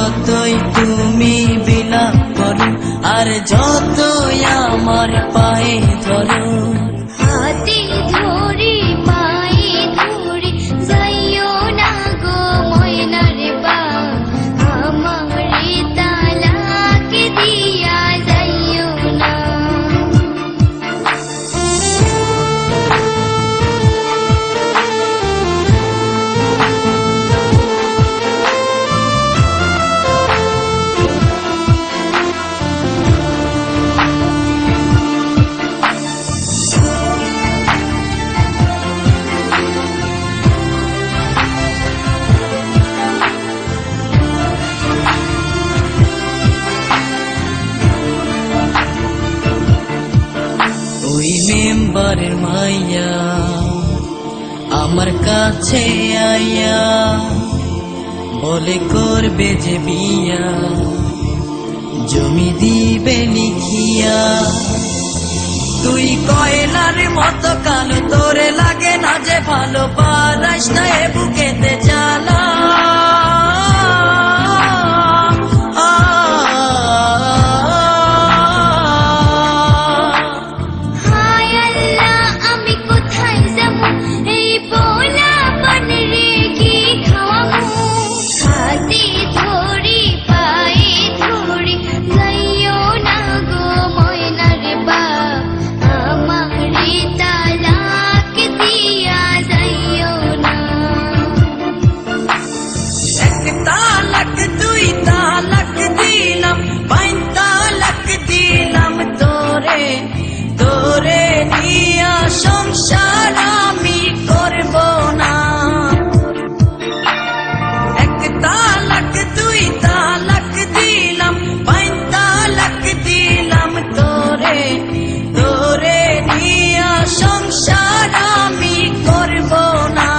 যতই তুমি বিলাপ করো আর যতই আমার পায়ে ধরো, হাতে ধরে পায়ে ধরে যাইও না গো ময়নার বা, আমারে তালাক দিয়া যাইও না। ওই মেম্বারের মাইয়া আমার কাছে আইয়া বলে করবে যে বিয়া, জমি দিবে লিখিয়া। তুই কয়লার মতো কালো, তোরে লাগে না যে ভালো, পারাস না এ বুকেতে জ্বালা। তোরে নিয়া সংসার আমি করব না, এক তালাক দুই তালাক দিলাম, পাঁচ তালাক দিলাম তোরে, তোরে নিয়া সংসার আমি করব না।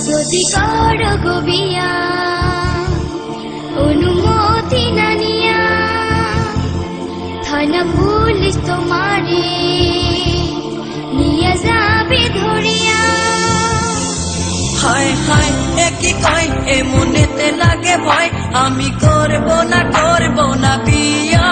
যদি করো গো বিয়া অনুমতি না নিয়া, থানা পুলিশ তোমারে নিয়ে যাবে ধরিয়া। হায় হায় একই কয় এ মনেতে লাগে ভয়, আমি করব না বিয়া।